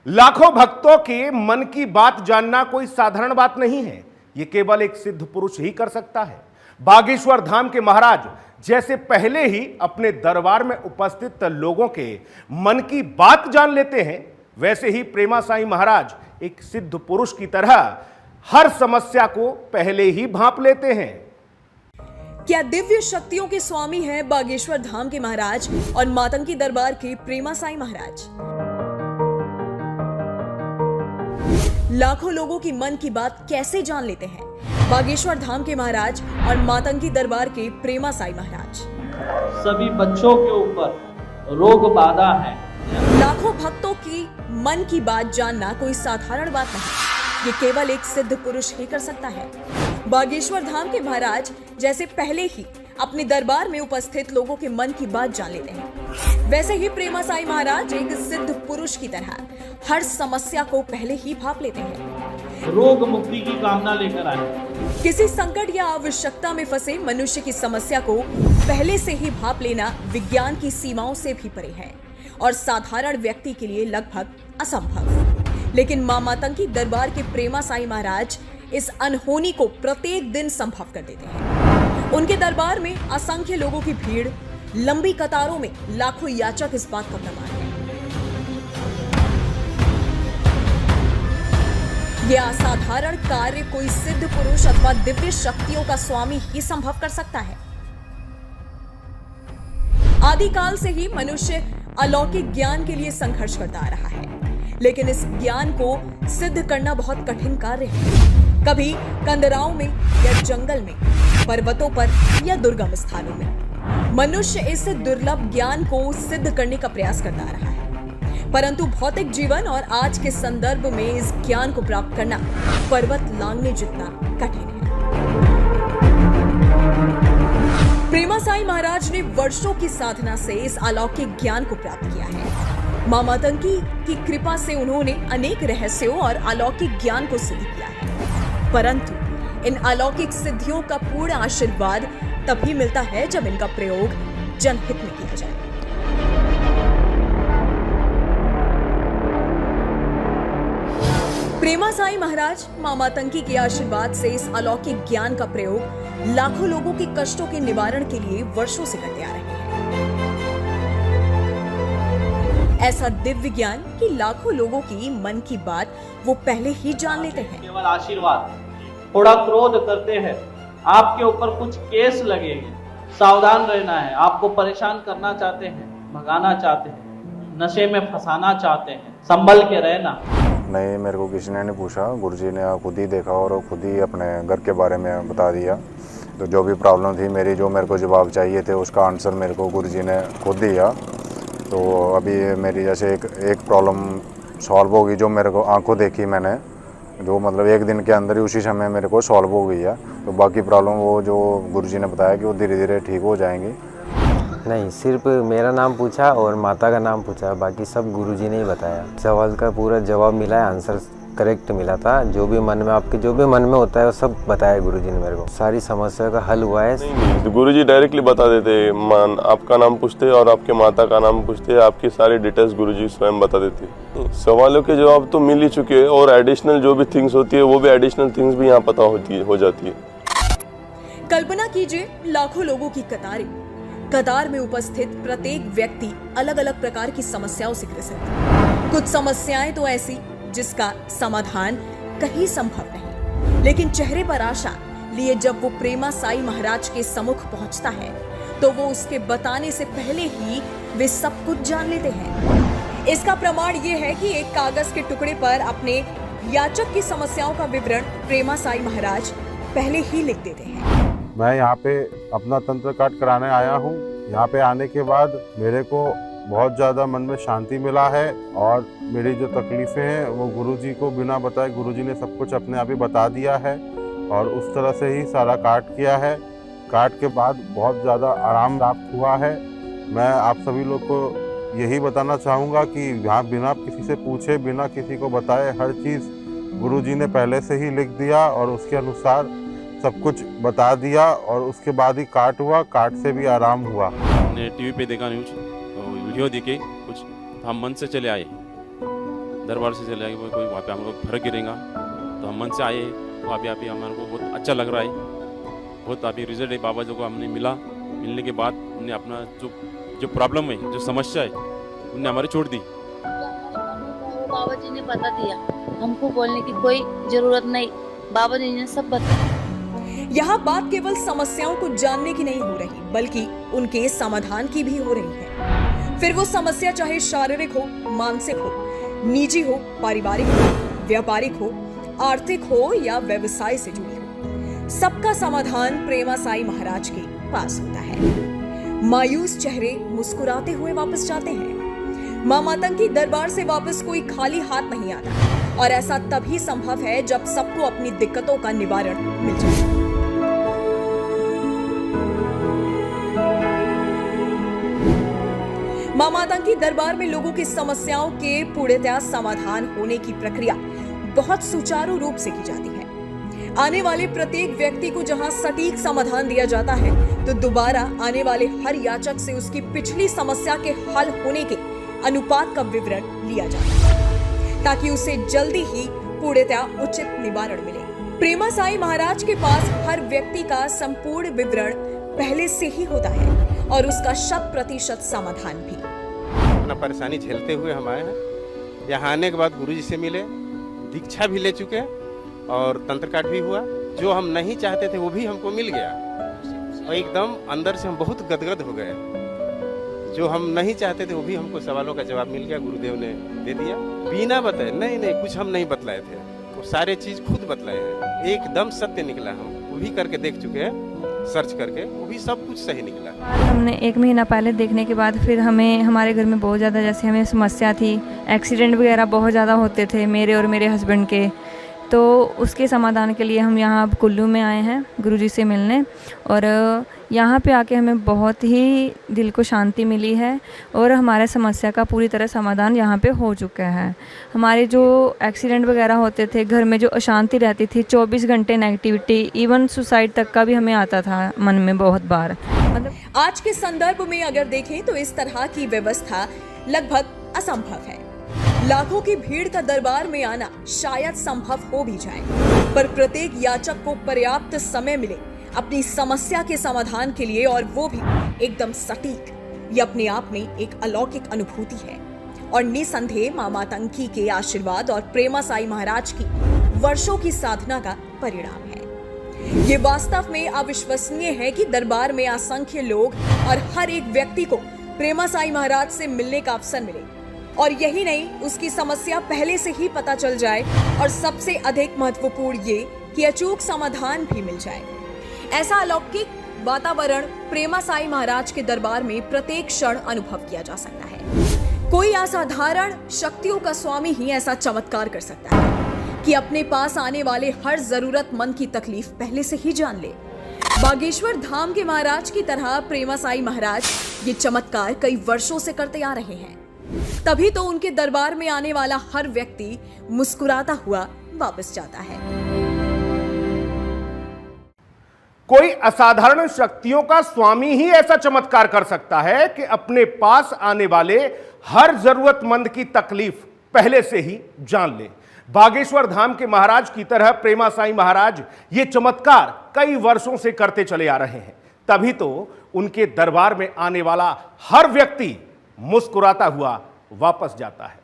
लाखों भक्तों के मन की बात जानना कोई साधारण बात नहीं है। यह केवल एक सिद्ध पुरुष ही कर सकता है। बागेश्वर धाम के महाराज जैसे पहले ही अपने दरबार में उपस्थित लोगों के मन की बात जान लेते हैं, वैसे ही प्रेमा साईं महाराज एक सिद्ध पुरुष की तरह हर समस्या को पहले ही भांप लेते हैं। क्या दिव्य शक्तियों के स्वामी हैं बागेश्वर धाम के महाराज और मातंगी दरबार के प्रेमा साईं महाराज। लाखों लोगों की मन की बात कैसे जान लेते हैं बागेश्वर धाम के महाराज और मातंगी दरबार के प्रेमा साईं महाराज। सभी बच्चों के ऊपर रोग बाधा है। लाखों भक्तों की मन की बात जानना कोई साधारण बात नहीं, ये केवल एक सिद्ध पुरुष ही कर सकता है। बागेश्वर धाम के महाराज जैसे पहले ही अपने दरबार में उपस्थित लोगों के मन की बात जान लेते हैं, वैसे ही प्रेमा साईं महाराज एक सिद्ध पुरुष की तरह हर समस्या को पहले ही भांप लेते हैं। रोग मुक्ति की कामना लेकर आए। किसी संकट या आवश्यकता में फंसे मनुष्य की समस्या को पहले से ही भांप लेना विज्ञान की सीमाओं से भी परे है और साधारण व्यक्ति के लिए लगभग असंभव। लेकिन मां मातंगी दरबार के प्रेमा साईं महाराज इस अनहोनी को प्रत्येक दिन संभव कर देते हैं। उनके दरबार में असंख्य लोगों की भीड़, लंबी कतारों में लाखों याचक इस बात का प्रमाण है। यह असाधारण कार्य कोई सिद्ध पुरुष अथवा दिव्य शक्तियों का स्वामी ही संभव कर सकता है। आदिकाल से ही मनुष्य अलौकिक ज्ञान के लिए संघर्ष करता आ रहा है, लेकिन इस ज्ञान को सिद्ध करना बहुत कठिन कार्य है। कभी कंदराओं में या जंगल में, पर्वतों पर या दुर्गम स्थानों में मनुष्य इस दुर्लभ ज्ञान को सिद्ध करने का प्रयास करता आ रहा है, परंतु भौतिक जीवन और आज के संदर्भ में इस ज्ञान को प्राप्त करना पर्वत लांघने जितना कठिन है। प्रेमा साईं महाराज ने वर्षों की साधना से इस अलौकिक ज्ञान को प्राप्त किया है। मां मातंगी की कृपा से उन्होंने अनेक रहस्यों और अलौकिक ज्ञान को सिद्ध किया है, परंतु इन अलौकिक सिद्धियों का पूर्ण आशीर्वाद तभी मिलता है जब इनका प्रयोग जनहित में किया जाए। प्रेमा साईं महाराज मां मातंगी के आशीर्वाद से इस अलौकिक ज्ञान का प्रयोग लाखों लोगों के कष्टों के निवारण के लिए वर्षों से करते आ रहे हैं। ऐसा दिव्य ज्ञान कि लाखों लोगों की मन की बात वो पहले ही जान लेते हैं। केवल आशीर्वाद, थोड़ा क्रोध करते हैं, आपके ऊपर कुछ केस लगेंगे, सावधान रहना है। आपको परेशान करना चाहते हैं, भगाना चाहते हैं, नशे में फंसाना चाहते हैं, संभल के रहना। नहीं, मेरे को किसी ने नहीं पूछा, गुरुजी ने खुद ही देखा और खुद ही अपने घर के बारे में बता दिया। तो जो भी प्रॉब्लम थी मेरी, जो मेरे को जवाब चाहिए थे, उसका आंसर मेरे को गुरुजी ने खुद दिया। तो अभी मेरी जैसे एक प्रॉब्लम सॉल्व होगी, जो मेरे को आंखों देखी मैंने, जो मतलब एक दिन के अंदर ही उसी समय मेरे को सॉल्व हो गई है। तो बाकी प्रॉब्लम वो जो गुरुजी ने बताया कि वो धीरे धीरे ठीक हो जाएंगी। नहीं, सिर्फ मेरा नाम पूछा और माता का नाम पूछा, बाकी सब गुरुजी ने ही बताया। सवाल का पूरा जवाब मिला है, आंसर करेक्ट मिला था। जो भी मन में आपके जो भी मन में होता है वो सब बताया गुरुजी ने मेरे को। सारी समस्या का हल हुआ है। तो गुरुजी डायरेक्टली बता देते, आपका नाम पूछते और आपके माता का नाम पूछते, आपकी सारी डिटेल्स गुरुजी स्वयं बता देते। सवालों के जवाब तो मिल ही चुके हैं और एडिशनल जो भी थिंग्स होती है वो भी एडिशनल थिंग्स भी यहाँ पता हो जाती है। कल्पना कीजिए, लाखों लोगों की कतार में उपस्थित प्रत्येक व्यक्ति अलग अलग प्रकार की समस्याओं से ग्रसित है। कुछ समस्याएं तो ऐसी जिसका समाधान कहीं संभव नहीं, लेकिन चेहरे पर आशा लिए जब वो प्रेमा साईं महाराज के सम्मुख पहुंचता है तो वो उसके बताने से पहले ही वे सब कुछ जान लेते हैं। इसका प्रमाण ये है कि एक कागज के टुकड़े पर अपने याचक की समस्याओं का विवरण प्रेमा साईं महाराज पहले ही लिख देते हैं। मैं यहाँ पे अपना तंत्र काट कराने आया हूँ। यहाँ पे आने के बाद मेरे को बहुत ज़्यादा मन में शांति मिला है और मेरी जो तकलीफ़ें हैं वो गुरुजी को बिना बताए गुरुजी ने सब कुछ अपने आप ही बता दिया है और उस तरह से ही सारा काट किया है। काट के बाद बहुत ज़्यादा आराम प्राप्त हुआ है। मैं आप सभी लोग को यही बताना चाहूँगा कि यहाँ बिना किसी से पूछे, बिना किसी को बताए हर चीज़ गुरुजी ने पहले से ही लिख दिया और उसके अनुसार सब कुछ बता दिया और उसके बाद ही काट हुआ। काट से भी आराम हुआ। हमने टीवी पे देखा न्यूज़, वीडियो देखे, कुछ हम मन से चले आए दरबार से चले आए कोई वहाँ पे हमको फर्क गिरेगा, तो हम मन से आए, तो अभी हमारे को बहुत अच्छा लग रहा है। बहुत अभी रिजल्ट है बाबा जी को हमने मिलने के बाद उन्हें अपना जो प्रॉब्लम है, जो समस्या है, उन्हें हमारी छोड़ दी। बाबा जी ने बता दिया, हमको बोलने की कोई जरूरत नहीं, बाबा जी ने सब बताया। यहाँ बात केवल समस्याओं को जानने की नहीं हो रही, बल्कि उनके समाधान की भी हो रही है। फिर वो समस्या चाहे शारीरिक हो, मानसिक हो, निजी हो, पारिवारिक हो, व्यापारिक हो, आर्थिक हो या व्यवसाय से जुड़ी हो, सबका समाधान प्रेमा साई महाराज के पास होता है। मायूस चेहरे मुस्कुराते हुए वापस जाते हैं। मां मातंगी दरबार से वापस कोई खाली हाथ नहीं आता, और ऐसा तभी संभव है जब सबको अपनी दिक्कतों का निवारण मिल जाए। मां मातंगी दरबार में लोगों की समस्याओं के पूर्णतः समाधान होने की प्रक्रिया बहुत सुचारू रूप से की जाती है। आने वाले प्रत्येक व्यक्ति को जहां सटीक समाधान दिया जाता है, तो दोबारा आने वाले हर याचक से उसकी पिछली समस्या के हल होने के अनुपात का विवरण लिया जाता है, ताकि उसे जल्दी ही पूर्णतः उचित निवारण मिले। प्रेमा साई महाराज के पास हर व्यक्ति का संपूर्ण विवरण पहले से ही होता है, और उसका 100% समाधान भी। अपना परेशानी झेलते हुए हम आए हैं। यहाँ आने के बाद गुरुजी से मिले, दीक्षा भी ले चुके, और तंत्र काट भी हुआ। जो हम नहीं चाहते थे वो भी हमको मिल गया, और एकदम अंदर से हम बहुत गदगद हो गए। जो हम नहीं चाहते थे वो भी हमको सवालों का जवाब मिल गया, गुरुदेव ने दे दिया बिना बताए। नहीं कुछ हम नहीं बतलाए थे, वो सारे चीज खुद बतलाए हैं। एकदम सत्य निकला, हम वो भी करके देख चुके हैं, सर्च करके, वो भी सब कुछ सही निकला। हमने 1 महीना पहले देखने के बाद फिर हमें हमारे घर में बहुत ज़्यादा, जैसे हमें समस्या थी, एक्सीडेंट वगैरह बहुत ज़्यादा होते थे मेरे और मेरे हस्बैंड के, तो उसके समाधान के लिए हम यहाँ कुल्लू में आए हैं गुरुजी से मिलने। और यहाँ पे आके हमें बहुत ही दिल को शांति मिली है, और हमारे समस्या का पूरी तरह समाधान यहाँ पे हो चुका है। हमारे जो एक्सीडेंट वगैरह होते थे, घर में जो अशांति रहती थी, 24 घंटे नेगेटिविटी, इवन सुसाइड तक का भी हमें आता था मन में बहुत बार। मतलब आज के संदर्भ में अगर देखें तो इस तरह की व्यवस्था लगभग असंभव है। लाखों की भीड़ का दरबार में आना शायद संभव हो भी जाए, पर प्रत्येक याचक को पर्याप्त समय मिले अपनी समस्या के समाधान के लिए, और वो भी एकदम सटीक, ये अपने आप में एक अलौकिक अनुभूति है, और निसंदेह मां मातंगी के आशीर्वाद और प्रेमा साई महाराज की वर्षों की साधना का परिणाम है। ये वास्तव में अविश्वसनीय है कि दरबार में असंख्य लोग और हर एक व्यक्ति को प्रेमा साई महाराज से मिलने का अवसर मिले, और यही नहीं, उसकी समस्या पहले से ही पता चल जाए, और सबसे अधिक महत्वपूर्ण ये कि अचूक समाधान भी मिल जाए। ऐसा अलौकिक वातावरण प्रेमा साई महाराज के दरबार में प्रत्येक क्षण अनुभव किया जा सकता है। कोई असाधारण शक्तियों का स्वामी ही ऐसा चमत्कार कर सकता है कि अपने पास आने वाले हर जरूरतमंद की तकलीफ पहले से ही जान ले। बागेश्वर धाम के महाराज की तरह प्रेमा साई महाराज ये चमत्कार कई वर्षों से करते आ रहे हैं, तभी तो उनके दरबार में आने वाला हर व्यक्ति मुस्कुराता हुआ वापस जाता है। कोई असाधारण शक्तियों का स्वामी ही ऐसा चमत्कार कर सकता है कि अपने पास आने वाले हर जरूरतमंद की तकलीफ पहले से ही जान ले। बागेश्वर धाम के महाराज की तरह प्रेमा साई महाराज ये चमत्कार कई वर्षों से करते चले आ रहे हैं, तभी तो उनके दरबार में आने वाला हर व्यक्ति मुस्कुराता हुआ वापस जाता है।